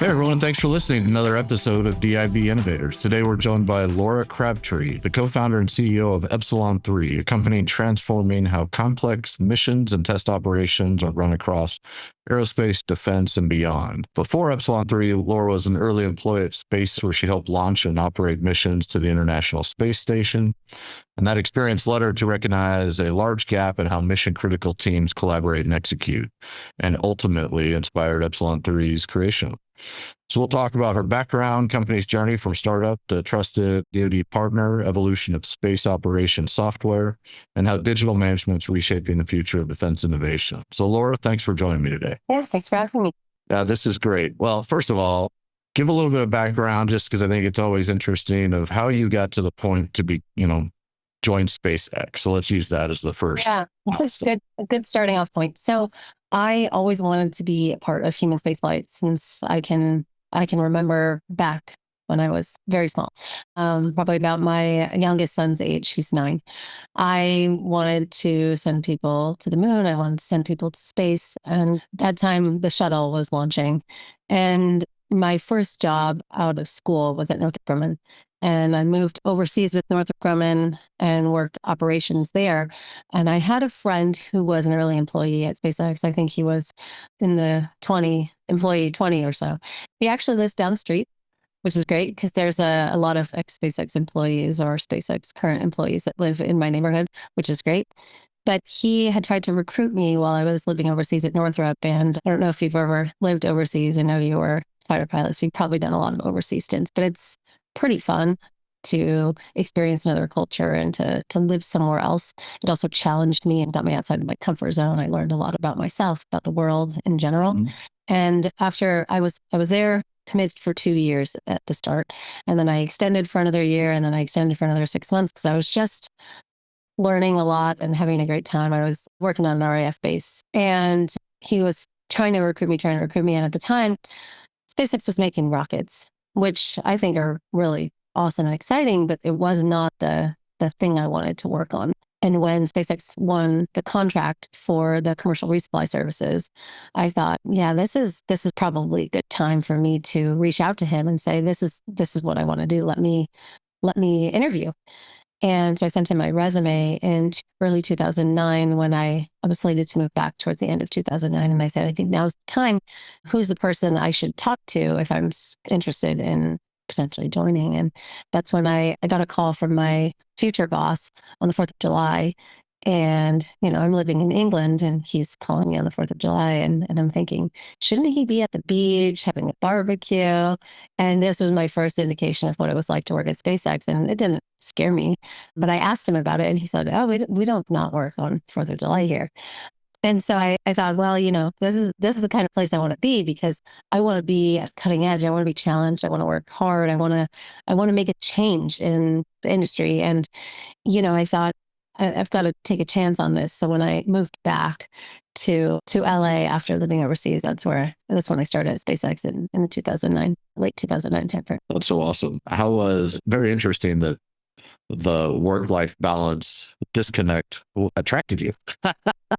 Hey everyone, thanks for listening to another episode of DIB Innovators. Today we're joined by Laura Crabtree, the co-founder and CEO of Epsilon3, a company transforming how complex missions and test operations are run across aerospace, defense, and beyond. Before Epsilon3, Laura was an early employee at Space, where she helped launch and operate missions to the International Space Station. And that experience led her to recognize a large gap in how mission-critical teams collaborate and execute, and ultimately inspired Epsilon3's creation. So we'll talk about her background, company's journey from startup to trusted DoD partner, evolution of space operations software, and how digital management's reshaping the future of defense innovation. So Laura, thanks for joining me today. Yeah, thanks for having me. This is great. Well, first of all, give a little bit of background, just because I think it's always interesting, of how you got to the point to be, join SpaceX. So let's use that as the first. Yeah, it's a good starting off point. So I always wanted to be a part of human spaceflight since I can remember back when I was very small, probably about my youngest son's age. He's 9. I wanted to send people to the moon. I wanted to send people to space. And that time the shuttle was launching. And my first job out of school was at Northrop Grumman. And I moved overseas with Northrop Grumman and worked operations there. And I had a friend who was an early employee at SpaceX. I think he was in the employee 20 or so. He actually lives down the street, which is great because there's a lot of ex-SpaceX employees or SpaceX current employees that live in my neighborhood, which is great. But he had tried to recruit me while I was living overseas at Northrop. And I don't know if you've ever lived overseas. I know you were a fighter pilot, so you've probably done a lot of overseas stints, but it's pretty fun to experience another culture and to live somewhere else. It also challenged me and got me outside of my comfort zone. I learned a lot about myself, about the world in general. Mm-hmm. And after I was there, committed for 2 years at the start, and then I extended for another year, and then I extended for another 6 months because I was just learning a lot and having a great time. I was working on an RAF base, and he was trying to recruit me. And at the time, SpaceX was making rockets, which I think are really awesome and exciting, but it was not the thing I wanted to work on. And when SpaceX won the contract for the commercial resupply services, I thought, yeah, this is probably a good time for me to reach out to him and say, this is what I want to do. Let me interview. And so I sent him my resume in early 2009 when I was slated to move back towards the end of 2009. And I said, I think now's the time. Who's the person I should talk to if I'm interested in potentially joining? And that's when I got a call from my future boss on the 4th of July. And, I'm living in England and he's calling me on the 4th of July. And I'm thinking, shouldn't he be at the beach having a barbecue? And this was my first indication of what it was like to work at SpaceX. And it didn't scare me, but I asked him about it and he said, oh, we don't not work on 4th of July here. And so I thought, well, this is the kind of place I want to be, because I want to be at cutting edge. I want to be challenged. I want to work hard. I want to make a change in the industry. And, I thought, I've got to take a chance on this. So when I moved back to LA after living overseas, that's when I started at SpaceX in 2009, late 2009 timeframe. That's so awesome. How was very interesting that the work-life balance disconnect attracted you.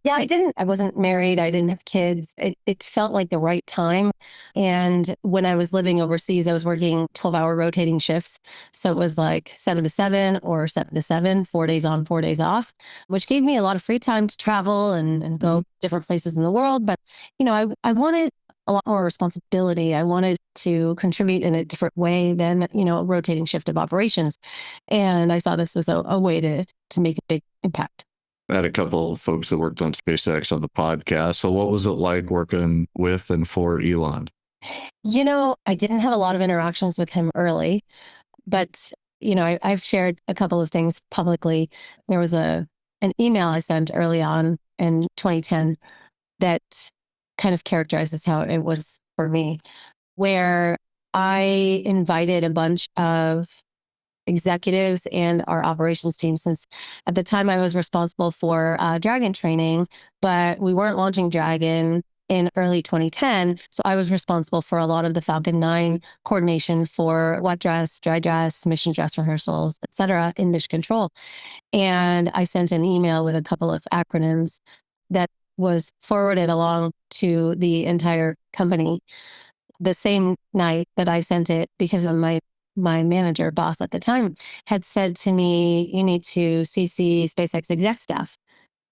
Yeah, I wasn't married. I didn't have kids. It felt like the right time. And when I was living overseas, I was working 12-hour rotating shifts. So it was like 7 to 7 or 7 to 7, 4 days on, 4 days off, which gave me a lot of free time to travel and go different places in the world. But, I wanted a lot more responsibility. I wanted to contribute in a different way than, a rotating shift of operations. And I saw this as a way to make a big impact. I had a couple of folks that worked on SpaceX on the podcast. So what was it like working with and for Elon? I didn't have a lot of interactions with him early, but, I've shared a couple of things publicly. There was an email I sent early on in 2010 that kind of characterizes how it was for me, where I invited a bunch of executives and our operations team, since at the time I was responsible for Dragon training, but we weren't launching Dragon in early 2010. So I was responsible for a lot of the Falcon 9 coordination for wet dress, dry dress, mission dress rehearsals, et cetera, in mission control. And I sent an email with a couple of acronyms that was forwarded along to the entire company the same night that I sent it, because of my manager boss at the time had said to me, you need to CC SpaceX exec staff.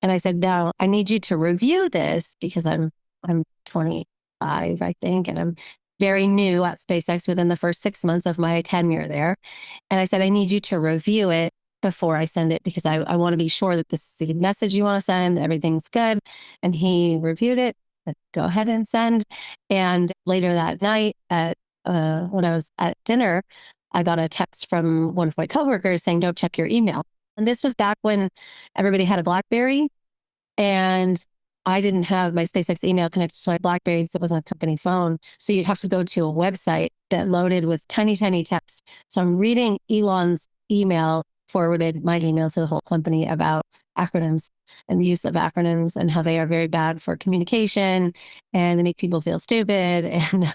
And I said, no, I need you to review this because I'm 25, I think, and I'm very new at SpaceX within the first 6 months of my tenure there. And I said, I need you to review it before I send it, because I want to be sure that this is the message you want to send, everything's good. And he reviewed it, said, go ahead and send. And later that night when I was at dinner, I got a text from one of my coworkers saying, don't check your email. And this was back when everybody had a BlackBerry, and I didn't have my SpaceX email connected to my BlackBerry because it wasn't a company phone. So you'd have to go to a website that loaded with tiny, tiny text. So I'm reading Elon's email, forwarded my email to the whole company about acronyms and the use of acronyms and how they are very bad for communication and they make people feel stupid. And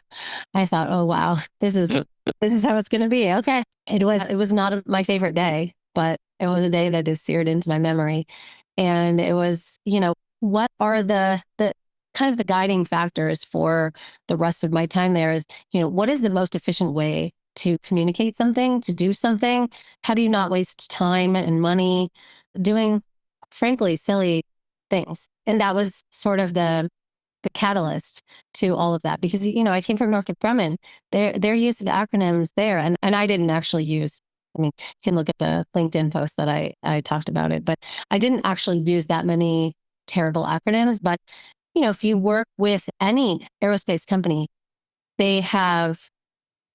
I thought, oh, wow, this is how it's going to be. Okay. It was not my favorite day, but it was a day that is seared into my memory. And it was, what are the kind of the guiding factors for the rest of my time there is, what is the most efficient way to communicate something, to do something? How do you not waste time and money doing, frankly, silly things? And that was sort of the catalyst to all of that, because, I came from Northrop Grumman. Their use of acronyms there, and I didn't actually use, I mean, you can look at the LinkedIn post that I talked about it, but I didn't actually use that many terrible acronyms. But, if you work with any aerospace company, they have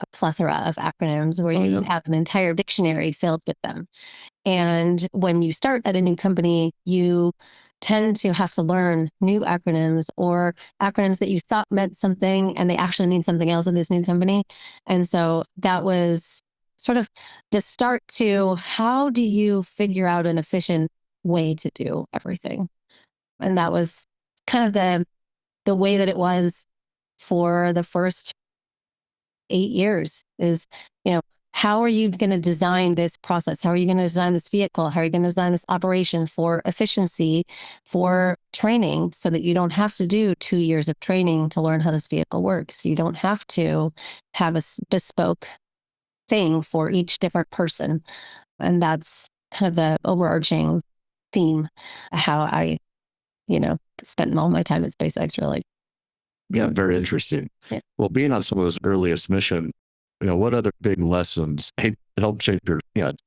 a plethora of acronyms where you have an entire dictionary filled with them. And when you start at a new company, you tend to have to learn new acronyms, or acronyms that you thought meant something and they actually mean something else in this new company. And so that was sort of the start to, how do you figure out an efficient way to do everything? And that was kind of the way that it was for the first 8 years is, how are you going to design this process? How are you going to design this vehicle? How are you going to design this operation for efficiency, for training, so that you don't have to do 2 years of training to learn how this vehicle works? You don't have to have a bespoke thing for each different person. And that's kind of the overarching theme, how I, spent all my time at SpaceX, really. Yeah, very interesting. Yeah. Well, being on some of those earliest missions, what other big lessons help shape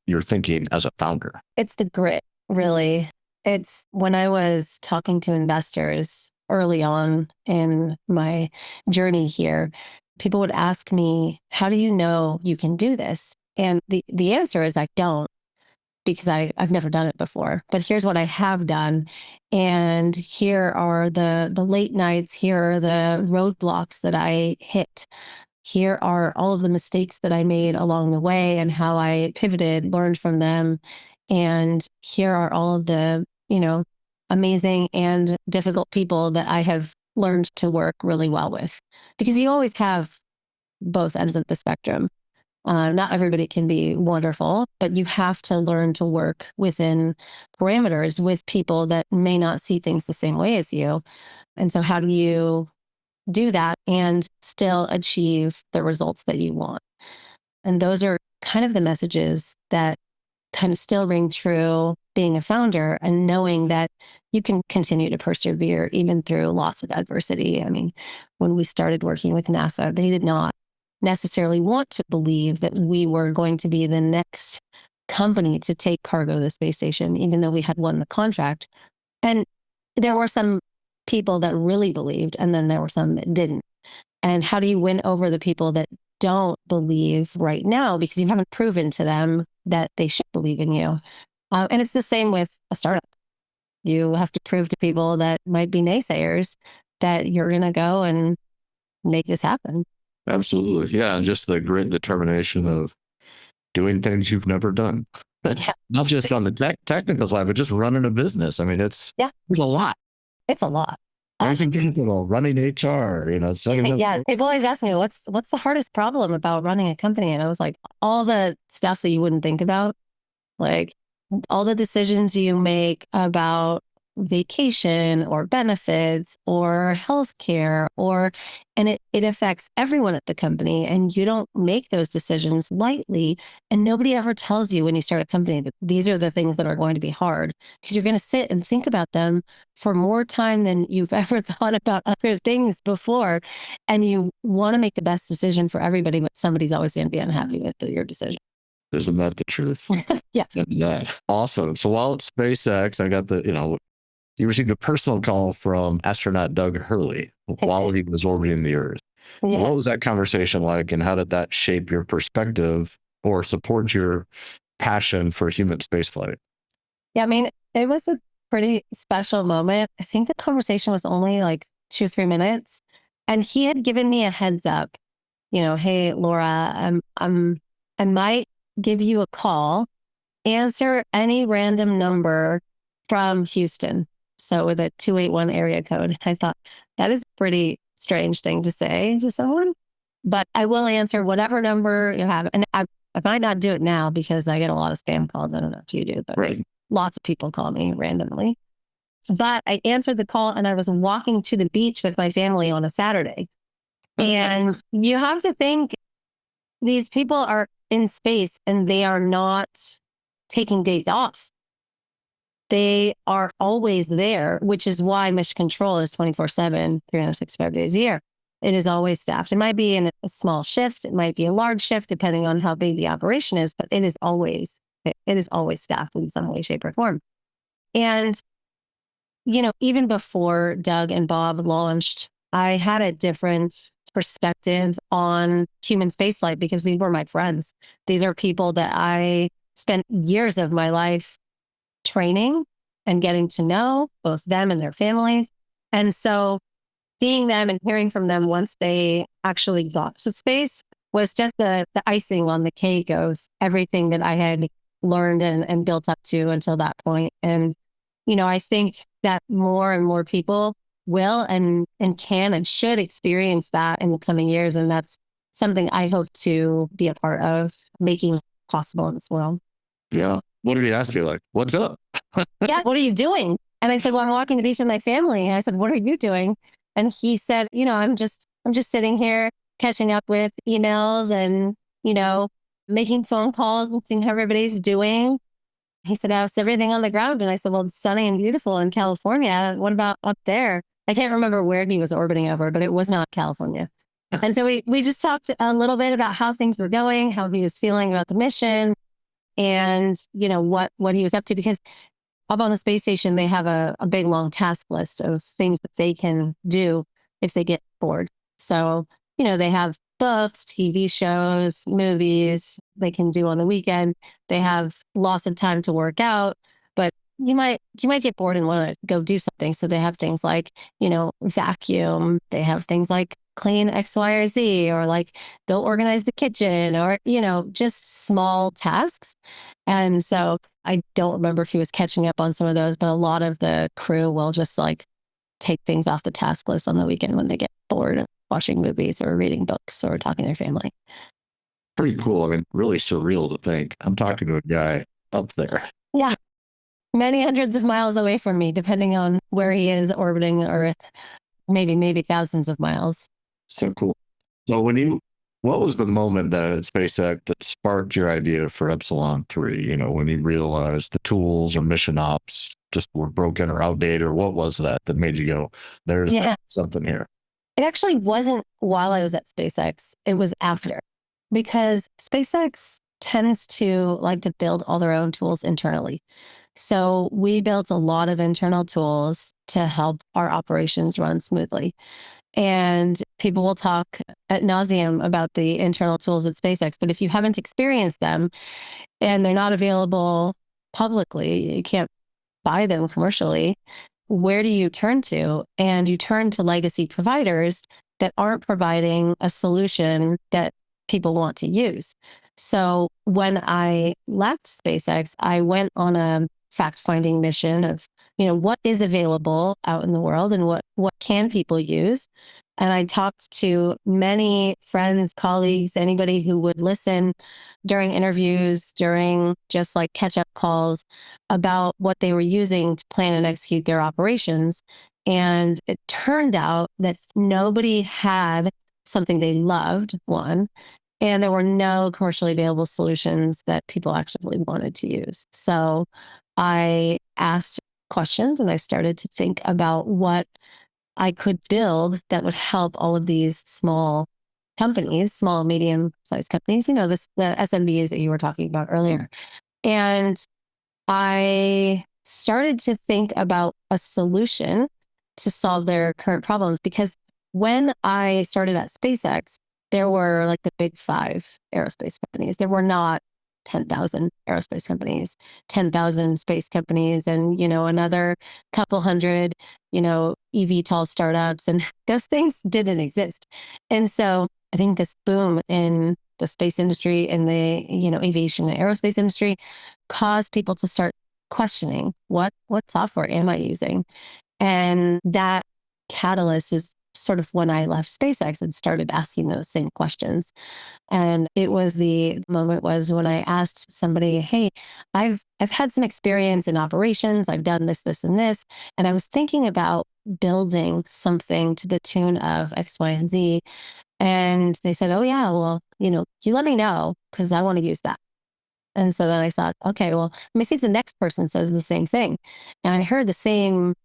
your thinking as a founder? It's the grit, really. It's when I was talking to investors early on in my journey here, people would ask me, how do you know you can do this? And the answer is, I don't, because I've never done it before. But here's what I have done. And here are the late nights. Here are the roadblocks that I hit. Here are all of the mistakes that I made along the way and how I pivoted, learned from them. And here are all of the, amazing and difficult people that I have learned to work really well with. Because you always have both ends of the spectrum. Not everybody can be wonderful, but you have to learn to work within parameters with people that may not see things the same way as you. And so how do you do that and still achieve the results that you want? And those are kind of the messages that kind of still ring true being a founder, and knowing that you can continue to persevere even through lots of adversity. I mean, when we started working with NASA, they did not necessarily want to believe that we were going to be the next company to take cargo to the space station, even though we had won the contract. And there were some people that really believed, and then there were some that didn't. And how do you win over the people that don't believe right now, because you haven't proven to them that they should believe in you? And it's the same with a startup. You have to prove to people that might be naysayers that you're going to go and make this happen. Absolutely. Yeah. And just the grit and determination of doing things you've never done. Yeah. Not just on the technical side, but just running a business. I mean, it's a lot. It's a lot. Raising capital, running HR, Yeah. People always ask me, what's the hardest problem about running a company? And I was like, all the stuff that you wouldn't think about, like all the decisions you make about vacation or benefits or healthcare and it affects everyone at the company. And you don't make those decisions lightly. And nobody ever tells you when you start a company that these are the things that are going to be hard, because you're going to sit and think about them for more time than you've ever thought about other things before. And you want to make the best decision for everybody, but somebody's always going to be unhappy with your decision. Isn't that the truth? Yeah. Yeah. Awesome. So while at SpaceX, I got you received a personal call from astronaut Doug Hurley while he was orbiting the Earth. Yeah. What was that conversation like, and how did that shape your perspective or support your passion for human spaceflight? Yeah, I mean, it was a pretty special moment. I think the conversation was only like 2 or 3 minutes, and he had given me a heads up. Hey, Laura, I might give you a call. Answer any random number from Houston. So with a 281 area code. I thought that is a pretty strange thing to say to someone, but I will answer whatever number you have. And I might not do it now because I get a lot of spam calls. I don't know if you do, but Right. lots of people call me randomly. But I answered the call, and I was walking to the beach with my family on a Saturday. And you have to think, these people are in space and they are not taking days off. They are always there, which is why mission control is 24/7, 365 days a year. It is always staffed. It might be in a small shift. It might be a large shift, depending on how big the operation is, but it is always staffed in some way, shape, or form. And, even before Doug and Bob launched, I had a different perspective on human spaceflight because these were my friends. These are people that I spent years of my life training and getting to know, both them and their families. And so seeing them and hearing from them once they actually got to space was just the icing on the cake of everything that I had learned and built up to until that point. And, I think that more and more people will and can and should experience that in the coming years. And that's something I hope to be a part of making possible in this world. Yeah. What did he ask you? Like, what's up? Yeah, what are you doing? And I said, well, I'm walking the beach with my family. And I said, what are you doing? And he said, I'm just sitting here catching up with emails and, making phone calls and seeing how everybody's doing. He said, how's everything on the ground? And I said, well, it's sunny and beautiful in California. What about up there? I can't remember where he was orbiting over, but it was not California. And so we just talked a little bit about how things were going, how he was feeling about the mission, and, what he was up to, because up on the space station, they have a big, long task list of things that they can do if they get bored. So, they have books, TV shows, movies they can do on the weekend. They have lots of time to work out, but you might get bored and want to go do something. So they have things like, vacuum. They have things like clean X, Y, or Z, or like go organize the kitchen, or, just small tasks. And so I don't remember if he was catching up on some of those, but a lot of the crew will just like take things off the task list on the weekend when they get bored watching movies or reading books or talking to their family. Pretty cool. I mean, really surreal to think I'm talking to a guy up there. Yeah. Many hundreds of miles away from me, depending on where he is orbiting Earth, maybe thousands of miles. So cool. So what was the moment that at SpaceX that sparked your idea for Epsilon3? When you realized the tools or mission ops just were broken or outdated, or what was that made you go, there's something here? It actually wasn't while I was at SpaceX. It was after, because SpaceX tends to like to build all their own tools internally. So we built a lot of internal tools to help our operations run smoothly. And people will talk ad nauseum about the internal tools at SpaceX, but if you haven't experienced them and they're not available publicly, you can't buy them commercially, where do you turn to? And you turn to legacy providers that aren't providing a solution that people want to use. So when I left SpaceX, I went on a fact-finding mission of, what is available out in the world and what can people use. And I talked to many friends, colleagues, anybody who would listen during interviews, during just like catch up calls about what they were using to plan and execute their operations. And it turned out that nobody had something they loved, one, and there were no commercially available solutions that people actually wanted to use. So I asked questions and I started to think about what I could build that would help all of these small companies, small, medium sized companies, the SMBs that you were talking about earlier. And I started to think about a solution to solve their current problems because when I started at SpaceX, there were like the big five aerospace companies. There were not 10,000 aerospace companies, 10,000 space companies, and, another couple hundred, eVTOL startups. And those things didn't exist. And so I think this boom in the space industry and the, aviation and aerospace industry caused people to start questioning what software am I using? And that catalyst is sort of when I left SpaceX and started asking those same questions. And it was the moment was when I asked somebody, hey, I've had some experience in operations. I've done this, this, and this. And I was thinking about building something to the tune of X, Y, and Z. And they said, oh yeah, well, you let me know because I want to use that. And so then I thought, okay, well, let me see if the next person says the same thing. And I heard the same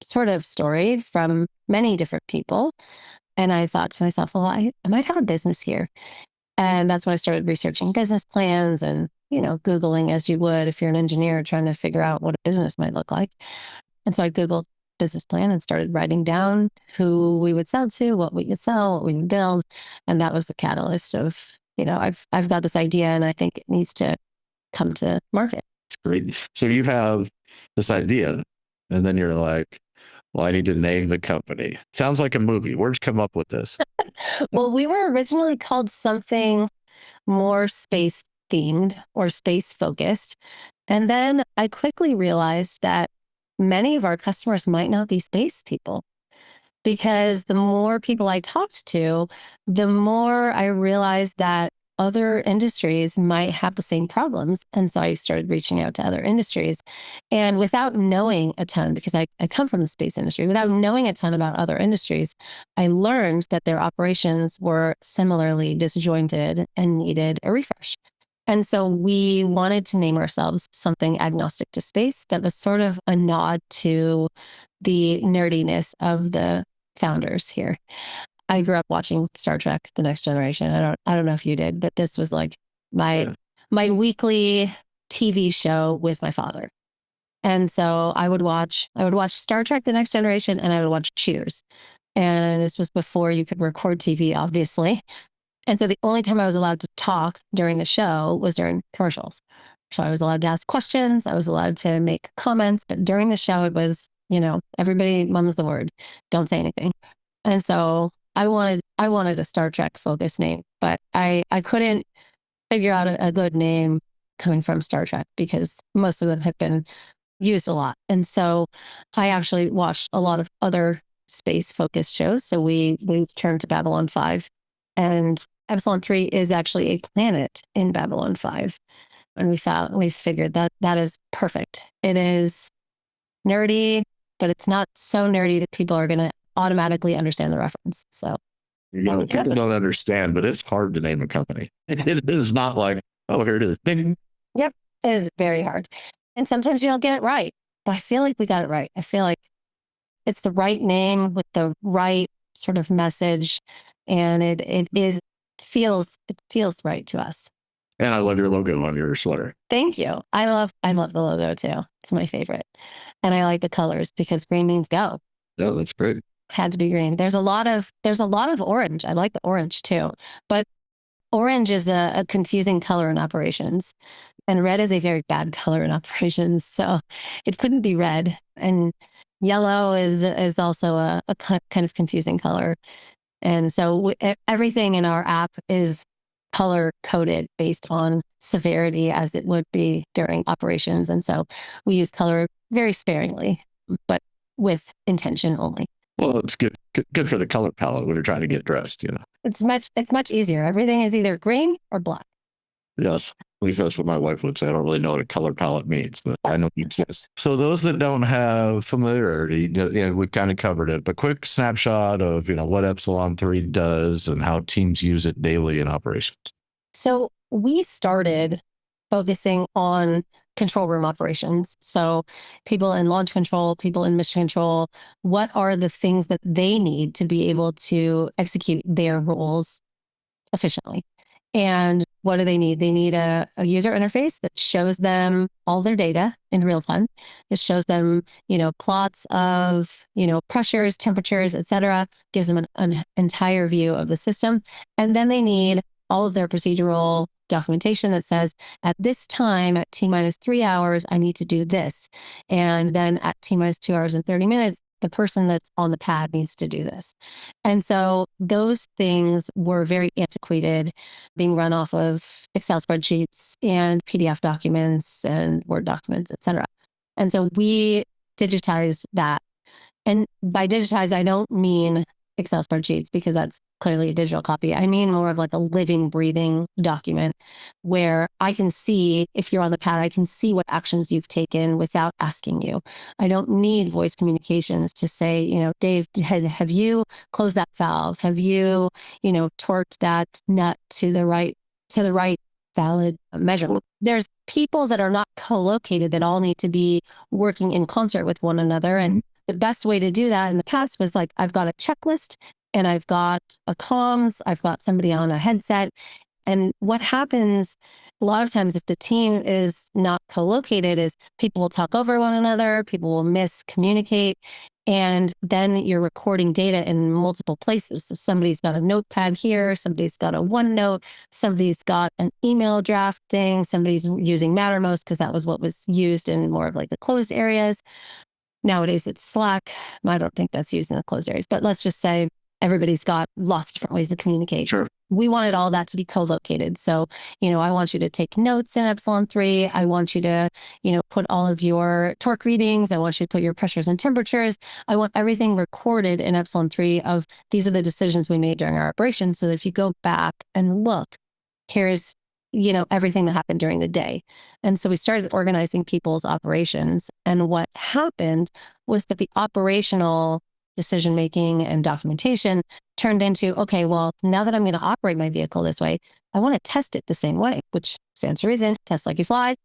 sort of story from many different people. And I thought to myself, well, I might have a business here. And that's when I started researching business plans and, Googling as you would if you're an engineer trying to figure out what a business might look like. And so I Googled business plan and started writing down who we would sell to, what we could sell, what we would build. And that was the catalyst of, I've got this idea and I think it needs to come to market. It's great. So you have this idea and then you're like, well, I need to name the company. Sounds like a movie. Where'd you come up with this? Well, we were originally called something more space themed or space focused. And then I quickly realized that many of our customers might not be space people because the more people I talked to, the more I realized that other industries might have the same problems. And so I started reaching out to other industries. And without knowing a ton, because I come from the space industry, without knowing a ton about other industries, I learned that their operations were similarly disjointed and needed a refresh. And so we wanted to name ourselves something agnostic to space that was sort of a nod to the nerdiness of the founders here. I grew up watching Star Trek: The Next Generation. I don't know if you did, but this was like my weekly TV show with my father. And so I would watch Star Trek: The Next Generation and I would watch Cheers. And this was before you could record TV, obviously. And so the only time I was allowed to talk during the show was during commercials. So I was allowed to ask questions. I was allowed to make comments. But during the show, it was, everybody mum's the word. Don't say anything. And so I wanted a Star Trek focused name, but I couldn't figure out a good name coming from Star Trek because most of them have been used a lot. And so I actually watched a lot of other space focused shows. So we turned to Babylon 5 and Epsilon 3 is actually a planet in Babylon 5. And we figured that is perfect. It is nerdy, but it's not so nerdy that people are going to automatically understand the reference. So people don't understand, but it's hard to name a company. It is not like, oh, here it is. Ding. Yep. It is very hard. And sometimes you don't get it right, but I feel like we got it right. I feel like it's the right name with the right sort of message. And it feels right to us. And I love your logo on your sweater. Thank you. I love the logo too. It's my favorite. And I like the colors because green means go. Oh, that's great. Had to be green. There's a lot of orange. I like the orange too, but orange is a confusing color in operations, and red is a very bad color in operations. So it couldn't be red. And yellow is also a kind of confusing color. And so everything in our app is color coded based on severity as it would be during operations. And so we use color very sparingly, but with intention only. Well, it's good. Good for the color palette when you're trying to get dressed, It's much easier. Everything is either green or black. Yes. At least that's what my wife would say. I don't really know what a color palette means, but I know it exists. So those that don't have familiarity, we've kind of covered it, but quick snapshot of, what Epsilon3 does and how teams use it daily in operations. So we started focusing on control room operations. So people in launch control, people in mission control, what are the things that they need to be able to execute their roles efficiently? And what do they need? They need a user interface that shows them all their data in real time. It shows them, plots of, pressures, temperatures, et cetera, gives them an entire view of the system. And then they need all of their procedural documentation that says, at this time, at T-3 hours, I need to do this. And then at T-2 hours and 30 minutes, the person that's on the pad needs to do this. And so those things were very antiquated, being run off of Excel spreadsheets and PDF documents and Word documents, et cetera. And so we digitized that. And by digitize, I don't mean Excel spreadsheets, because that's clearly a digital copy. I mean more of like a living, breathing document where I can see, if you're on the pad, I can see what actions you've taken without asking you. I don't need voice communications to say, Dave, have you closed that valve? Have you, torqued that nut to the right valid measurement? There's people that are not co-located that all need to be working in concert with one another. And the best way to do that in the past was like, I've got a checklist and I've got a comms, I've got somebody on a headset. And what happens a lot of times if the team is not co-located is people will talk over one another, people will miscommunicate, and then you're recording data in multiple places. So somebody's got a notepad here, somebody's got a OneNote, somebody's got an email drafting, somebody's using Mattermost because that was what was used in more of like the closed areas. Nowadays it's Slack. I don't think that's used in the closed areas, but let's just say everybody's got lots of different ways to communicate. Sure. We wanted all that to be co-located. So, I want you to take notes in Epsilon3. I want you to, put all of your torque readings. I want you to put your pressures and temperatures. I want everything recorded in Epsilon3 of these are the decisions we made during our operation. So that if you go back and look, here's, everything that happened during the day. And so we started organizing people's operations. And what happened was that the operational decision-making and documentation turned into, okay, well, now that I'm going to operate my vehicle this way, I want to test it the same way, which stands to reason, test like you fly,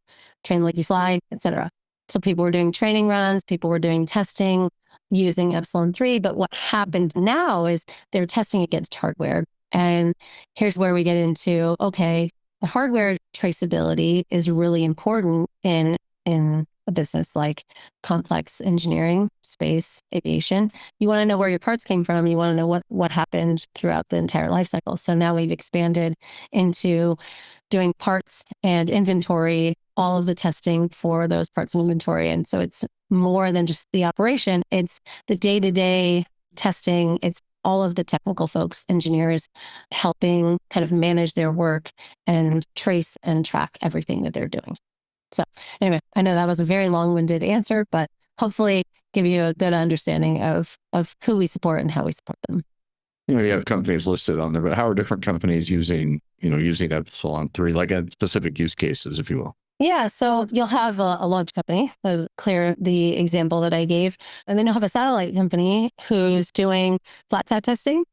train like you fly, etc. So people were doing training runs, people were doing testing using Epsilon3. But what happened now is they're testing against hardware. And here's where we get into, okay, the hardware traceability is really important in a business like complex engineering, space, aviation. You want to know where your parts came from. You want to know what happened throughout the entire life cycle. So now we've expanded into doing parts and inventory, all of the testing for those parts and inventory. And so it's more than just the operation. It's the day-to-day testing. It's all of the technical folks, engineers, helping kind of manage their work and trace and track everything that they're doing. So anyway, I know that was a very long-winded answer, but hopefully give you a good understanding of who we support and how we support them. You have companies listed on there, but how are different companies using Epsilon3, like at specific use cases, if you will? Yeah, so you'll have a launch company, clear the example that I gave, and then you'll have a satellite company who's doing flat sat testing,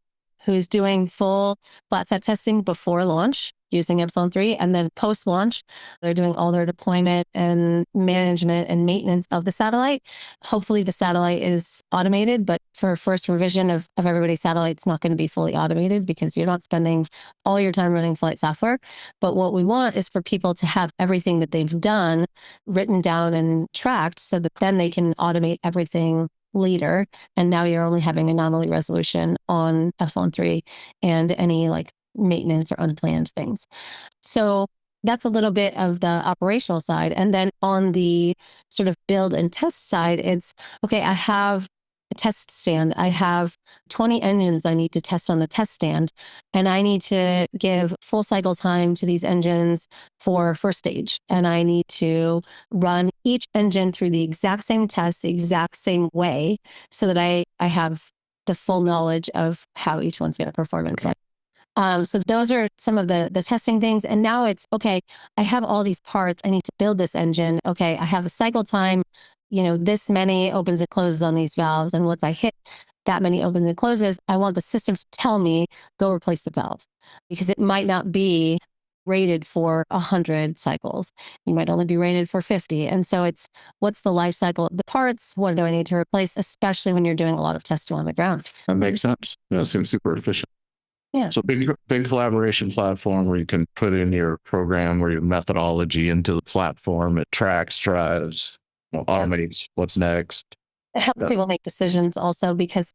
who's doing full flat sat testing before launch using Epsilon3, and then post-launch, they're doing all their deployment and management and maintenance of the satellite. Hopefully the satellite is automated, but for first revision of everybody's satellite, it's not going to be fully automated because you're not spending all your time running flight software. But what we want is for people to have everything that they've done written down and tracked so that then they can automate everything later. And now you're only having anomaly resolution on Epsilon3 and any like maintenance or unplanned things. So that's a little bit of the operational side. And then on the sort of build and test side, it's, okay, I have a test stand. I have 20 engines I need to test on the test stand, and I need to give full cycle time to these engines for first stage. And I need to run each engine through the exact same test, the exact same way, so that I have the full knowledge of how each one's going to perform in flight. So those are some of the testing things. And now it's, okay, I have all these parts. I need to build this engine. Okay, I have a cycle time, this many opens and closes on these valves. And once I hit that many opens and closes, I want the system to tell me, go replace the valve, because it might not be rated for 100 cycles. You might only be rated for 50. And so it's, what's the life cycle of the parts? What do I need to replace, especially when you're doing a lot of testing on the ground? That makes sense. That seems super efficient. Yeah. So big collaboration platform where you can put in your program or your methodology into the platform. It tracks, drives, automates what's next. It helps people make decisions also, because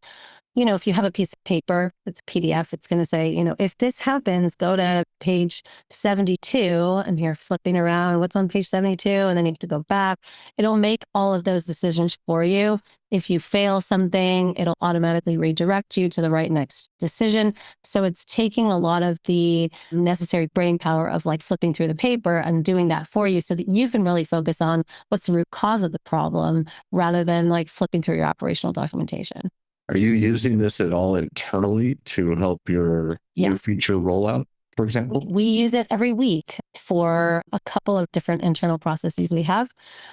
if you have a piece of paper, it's a PDF, it's going to say, if this happens, go to page 72, and you're flipping around, what's on page 72? And then you have to go back. It'll make all of those decisions for you. If you fail something, it'll automatically redirect you to the right next decision. So it's taking a lot of the necessary brain power of like flipping through the paper and doing that for you, so that you can really focus on what's the root cause of the problem, rather than like flipping through your operational documentation. Are you using this at all internally to help your new feature rollout, for example? We use it every week for a couple of different internal processes we have.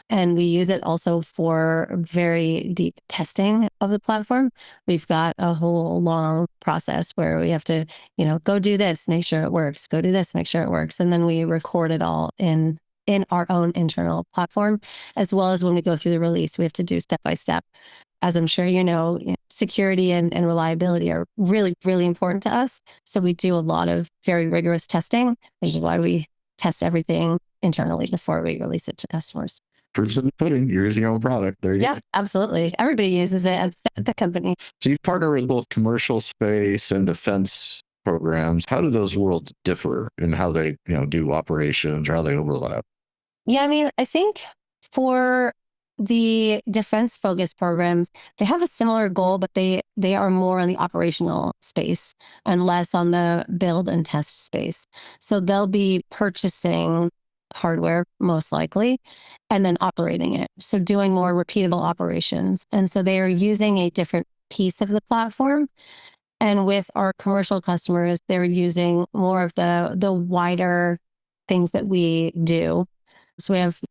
And we use it also for very deep testing of the platform. We've got a whole long process where we have to, go do this, make sure it works, go do this, make sure it works. And then we record it all in our own internal platform, as well as when we go through the release, we have to do step by step. As I'm sure you know, security and reliability are really, really important to us. So we do a lot of very rigorous testing, which is why we test everything internally before we release it to customers. Proof's in the pudding. You're using your own product. There you go. Yeah, absolutely. Everybody uses it at the company. So you partner with both commercial space and defense programs. How do those worlds differ in how they, do operations or how they overlap? Yeah, I mean, I think for the defense-focused programs, they have a similar goal, but they are more on the operational space and less on the build and test space. So they'll be purchasing hardware, most likely, and then operating it. So doing more repeatable operations. And so they are using a different piece of the platform. And with our commercial customers, they're using more of the wider things that we do. So we have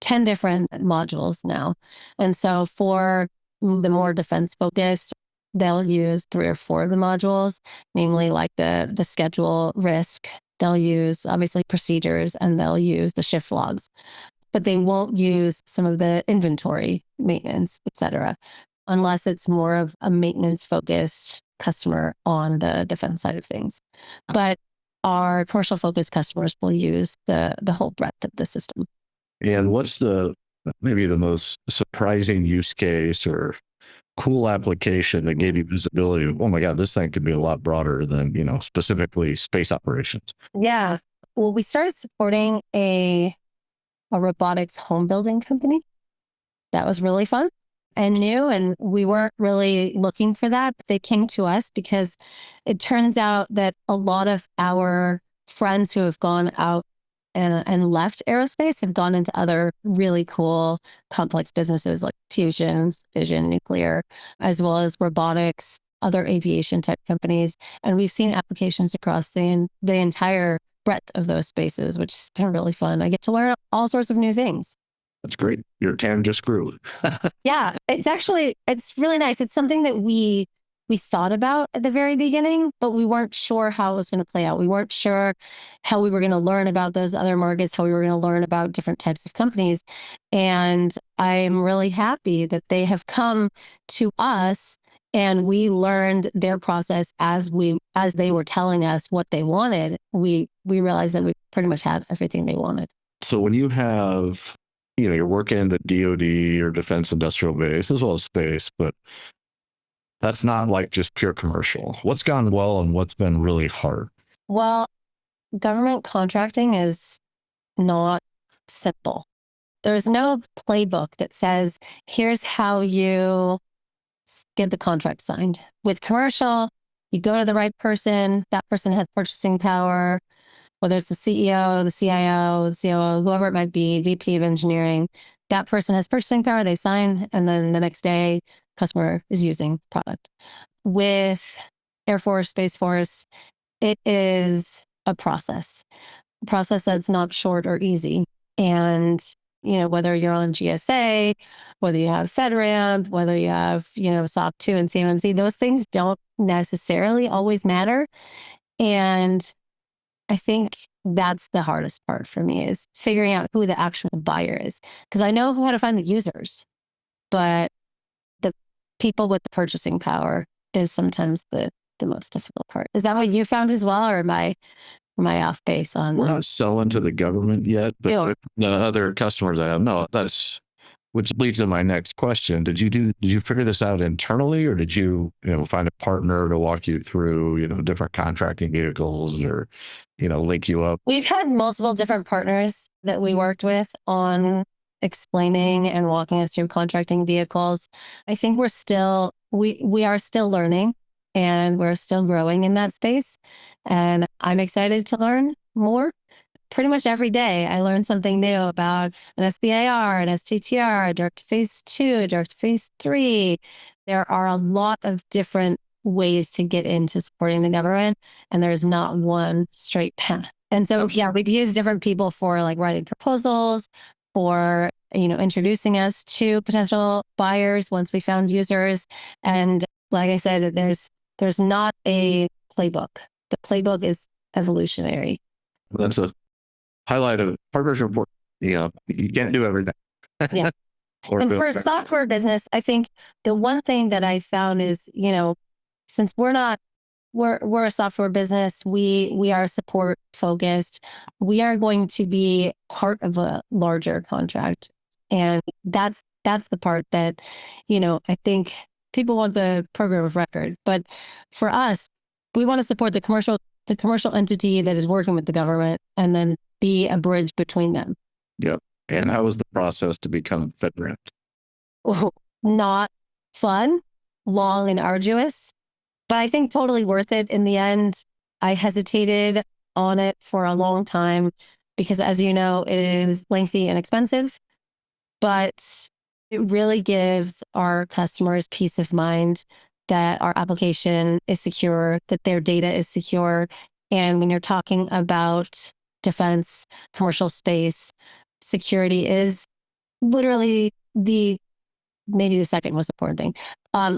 10 different modules now. And so for the more defense focused, they'll use 3 or 4 of the modules, namely like the schedule risk. They'll use obviously procedures, and they'll use the shift logs, but they won't use some of the inventory maintenance, et cetera, unless it's more of a maintenance focused customer on the defense side of things. But our commercial focused customers will use the whole breadth of the system. And what's maybe the most surprising use case or cool application that gave you visibility of, oh my God, this thing could be a lot broader than, specifically space operations? Yeah. Well, we started supporting a robotics home building company. That was really fun and new, and we weren't really looking for that. But they came to us because it turns out that a lot of our friends who have gone out and left aerospace have gone into other really cool, complex businesses like fusion, fission, nuclear, as well as robotics, other aviation tech companies. And we've seen applications across the entire breadth of those spaces, which has been really fun. I get to learn all sorts of new things. That's great. Your TAM just grew. Yeah, it's really nice. It's something that we thought about at the very beginning, but we weren't sure how it was going to play out. We weren't sure how we were going to learn about those other markets, how we were going to learn about different types of companies. And I'm really happy that they have come to us, and we learned their process as they were telling us what they wanted. We realized that we pretty much had everything they wanted. So when you have, you're working in the DoD or Defense Industrial Base as well as space, but that's not like just pure commercial. What's gone well and what's been really hard? Well, government contracting is not simple. There's no playbook that says, here's how you get the contract signed. With commercial, you go to the right person. That person has purchasing power, whether it's the CEO, the CIO, the COO, whoever it might be, VP of engineering. That person has purchasing power, they sign, and then the next day, customer is using product. with Air Force, Space Force, it is a process that's not short or easy. And, whether you're on GSA, whether you have FedRamp, whether you have, SOC 2 and CMMC, those things don't necessarily always matter. And I think that's the hardest part for me, is figuring out who the actual buyer is. Because I know how to find the users, but the people with the purchasing power is sometimes the most difficult part. Is that what you found as well, or am I off base on? We're not selling to the government yet, but Yeah. the other customers I have, no, which leads to my next question. Did you figure this out internally, or did you find a partner to walk you through, different contracting vehicles, or, link you up? We've had multiple different partners that we worked with on explaining and walking us through contracting vehicles. I think we are still learning, and we're still growing in that space. And I'm excited to learn more. Pretty much every day, I learn something new about an SBIR, an STTR, a direct to phase 2, a direct to phase 3. There are a lot of different ways to get into supporting the government, and there's not one straight path. And so, yeah, we've used different people for like writing proposals, for introducing us to potential buyers once we found users. And like I said, there's not a playbook. The playbook is evolutionary. That's a highlight of partnership work. You can't do everything. Yeah. And for a software business, I think the one thing that I found is, since we're a software business, we are support focused. We are going to be part of a larger contract. And that's the part that, I think people want the program of record. But for us, we want to support the commercial entity that is working with the government, and then be a bridge between them. Yep. And how was the process to become FedRamp? Oh, not fun, long and arduous, but I think totally worth it in the end. I hesitated on it for a long time because, as you know, it is lengthy and expensive, but it really gives our customers peace of mind that our application is secure, that their data is secure. And when you're talking about defense, commercial space, security is literally maybe the second most important thing,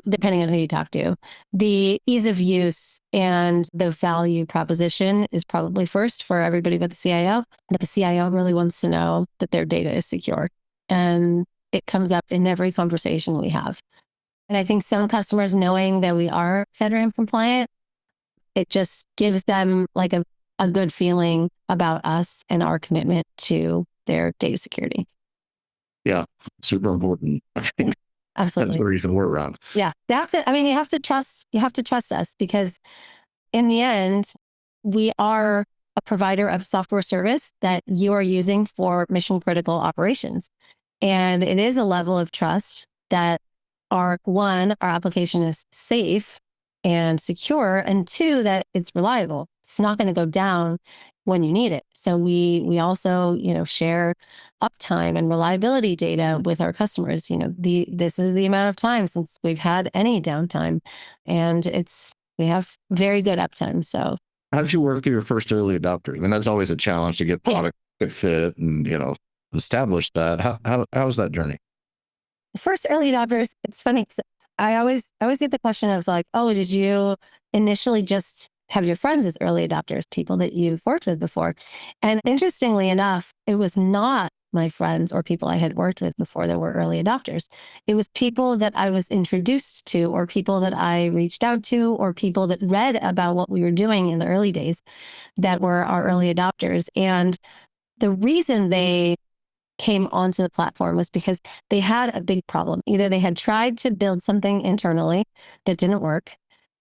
depending on who you talk to. The ease of use and the value proposition is probably first for everybody but the CIO. But the CIO really wants to know that their data is secure. And it comes up in every conversation we have. And I think some customers, knowing that we are FedRAMP compliant, it just gives them like a good feeling about us and our commitment to their data security. Yeah, super important. I think absolutely. That's the reason we're around. Yeah, you have to trust us, because in the end, we are a provider of software service that you are using for mission critical operations. And it is a level of trust that our application is safe and secure, and two, that it's reliable. It's not going to go down when you need it. So we also, share uptime and reliability data with our customers. This is the amount of time since we've had any downtime, and we have very good uptime. So how did you work through your first early adopters? I mean, that's always a challenge to get product good fit and, establish that. How was that journey? The first early adopters, it's funny, 'cause I always get the question of like, oh, did you initially just have your friends as early adopters, people that you've worked with before? And interestingly enough, it was not my friends or people I had worked with before that were early adopters. It was people that I was introduced to, or people that I reached out to, or people that read about what we were doing in the early days that were our early adopters. And the reason they came onto the platform was because they had a big problem. Either they had tried to build something internally that didn't work,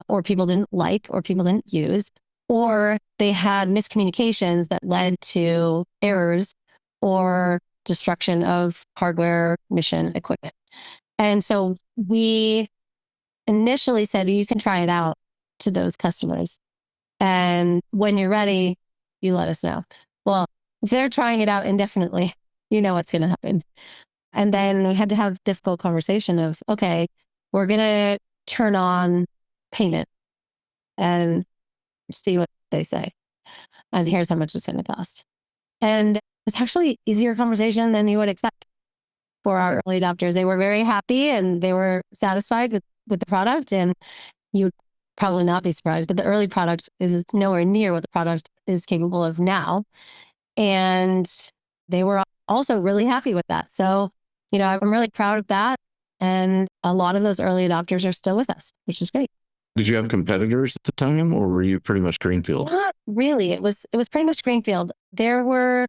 or people didn't like, or people didn't use, or they had miscommunications that led to errors or destruction of hardware mission equipment. And so we initially said, you can try it out to those customers. And when you're ready, you let us know. Well, if they're trying it out indefinitely, you know what's going to happen. And then we had to have a difficult conversation of, okay, we're going to turn on payment and see what they say. And here's how much it's going to cost. And it's actually easier conversation than you would expect for our early adopters. They were very happy and they were satisfied with the product. And you'd probably not be surprised, but the early product is nowhere near what the product is capable of now. And they were also really happy with that. So, I'm really proud of that. And a lot of those early adopters are still with us, which is great. Did you have competitors at the time, or were you pretty much greenfield? Not really. It was pretty much greenfield. There were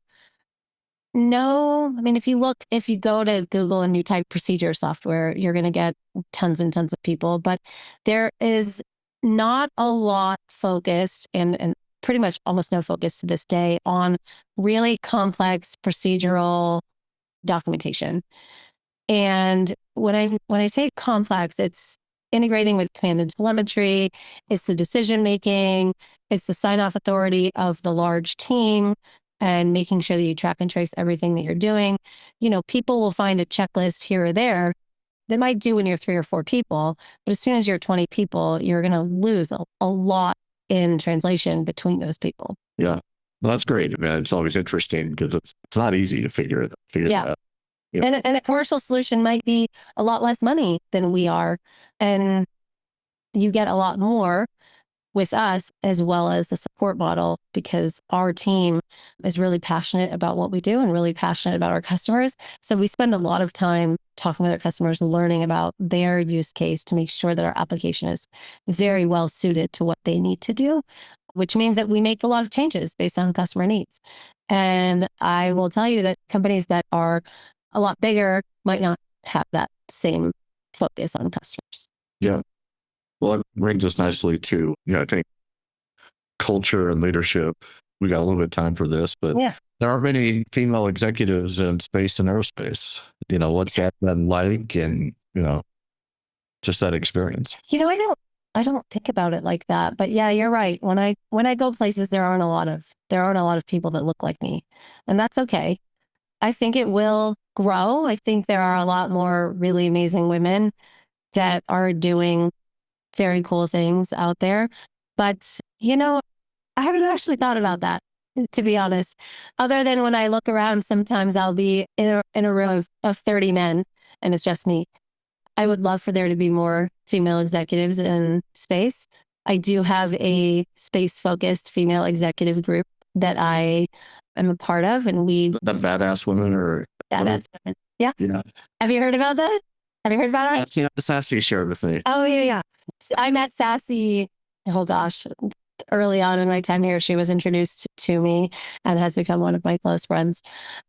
if you go to Google and you type procedure software, you're going to get tons and tons of people, but there is not a lot focused and pretty much almost no focus to this day on really complex procedural documentation. And when I say complex, it's integrating with command and telemetry, it's the decision making, it's the sign-off authority of the large team, and making sure that you track and trace everything that you're doing. People will find a checklist here or there. They might do when you're 3 or 4 people, but as soon as you're 20 people, you're going to lose a lot in translation between those people. Yeah. Well, that's great. Man, it's always interesting because it's not easy to figure that out. Yeah. And a commercial solution might be a lot less money than we are. And you get a lot more with us, as well as the support model, because our team is really passionate about what we do and really passionate about our customers. So we spend a lot of time talking with our customers and learning about their use case to make sure that our application is very well suited to what they need to do, which means that we make a lot of changes based on customer needs. And I will tell you that companies that are a lot bigger might not have that same focus on customers. Yeah. Well, that brings us nicely to, I think culture and leadership. We got a little bit of time for this, but there aren't many female executives in space and aerospace. What's that been like, and, just that experience? I don't think about it like that, but yeah, you're right. When I go places, there aren't a lot of people that look like me, and that's okay. I think it will grow. I think there are a lot more really amazing women that are doing very cool things out there. But, I haven't actually thought about that, to be honest, other than when I look around, sometimes I'll be in a room of 30 men and it's just me. I would love for there to be more female executives in space. I do have a space-focused female executive group that I am a part of, and the badass women or badass women. Yeah. Have you heard about that? Have you heard about it? The Sassy shared with me. Oh yeah. I met Sassy. Oh gosh, early on in my tenure, she was introduced to me and has become one of my close friends.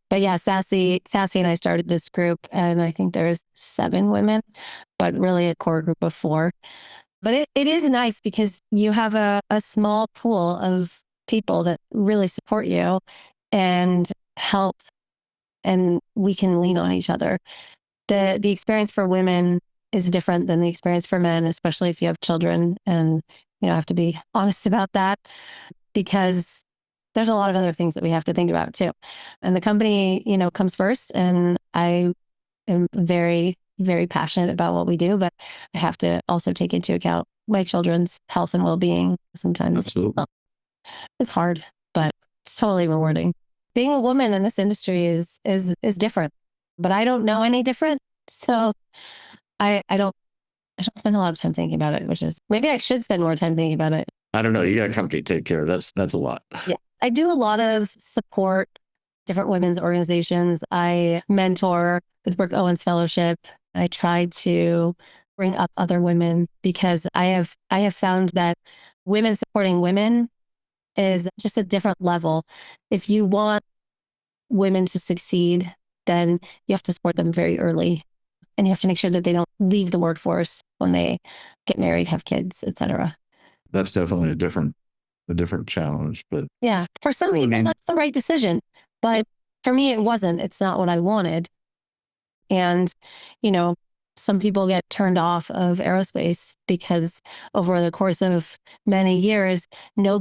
But yeah, Sassy and I started this group, and I think there's 7 women, but really a core group of 4. But it is nice because you have a small pool of people that really support you and help, and we can lean on each other. The experience for women is different than the experience for men, especially if you have children. And, I have to be honest about that, because there's a lot of other things that we have to think about too. And the company, comes first. And I am very, very passionate about what we do, but I have to also take into account my children's health and well-being sometimes. Absolutely. It's hard, but it's totally rewarding. Being a woman in this industry is different, but I don't know any different. So I don't spend a lot of time thinking about it, which is, maybe I should spend more time thinking about it. I don't know. You got a company to take care of. That's a lot. Yeah. I do a lot of support different women's organizations. I mentor with Brooke Owens Fellowship. I try to bring up other women, because I have found that women supporting women is just a different level. If you want women to succeed, then you have to support them very early. And you have to make sure that they don't leave the workforce when they get married, have kids, etc. That's definitely a different challenge. But yeah, for some people, that's the right decision. But for me, it wasn't. It's not what I wanted. And, some people get turned off of aerospace because over the course of many years, no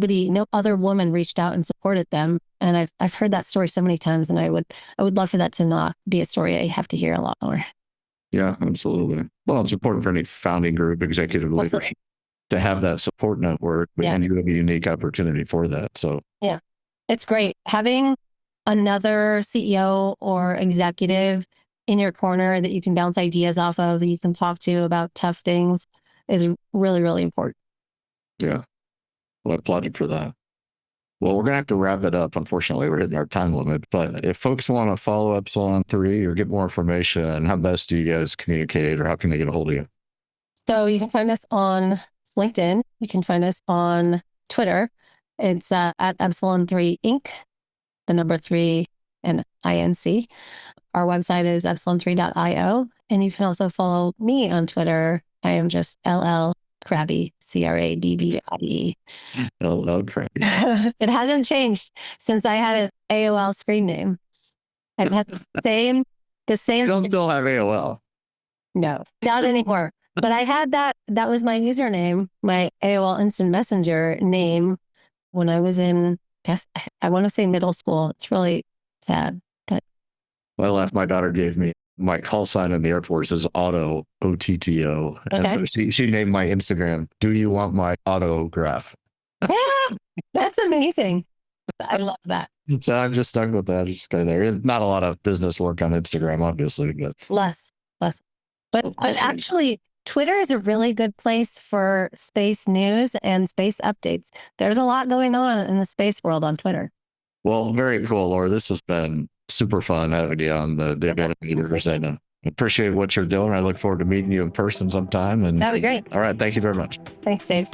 other woman reached out and supported them. And I've heard that story so many times, and I would love for that to not be a story I have to hear a lot more. Yeah, absolutely. Well, it's important for any founding group, executive leadership. to have that support network, and you have a unique opportunity for that. So yeah, it's great having another CEO or executive in your corner that you can bounce ideas off of, that you can talk to about tough things, is really, really important. Yeah. Well, I applaud you for that. Well, we're going to have to wrap it up. Unfortunately, we're hitting our time limit. But if folks want to follow Epsilon3 or get more information, how best do you guys communicate, or how can they get a hold of you? So you can find us on LinkedIn. You can find us on Twitter. It's at Epsilon3 Inc., the number 3 and INC. Our website is epsilon3.io. And you can also follow me on Twitter. I am just LL Crabby, Crabbie. LL Crabby. It hasn't changed since I had an AOL screen name. I've had the same. You don't still have AOL? No, not anymore. But I had that. That was my username, my AOL Instant Messenger name when I was in, I want to say middle school. It's really sad. But I laughed. My daughter gave me my call sign in the Air Force is Otto, OTTO. Okay. And so she named my Instagram, "Do you want my autograph?" Yeah, that's amazing. I love that. So I'm just stuck with that. Just go there. Not a lot of business work on Instagram, obviously, but Less. But actually, Twitter is a really good place for space news and space updates. There's a lot going on in the space world on Twitter. Well, very cool, Laura. This has been super fun having you on the Digitizes, and I appreciate what you're doing. I look forward to meeting you in person sometime. And That'd be great. All right. Thank you very much. Thanks, Dave.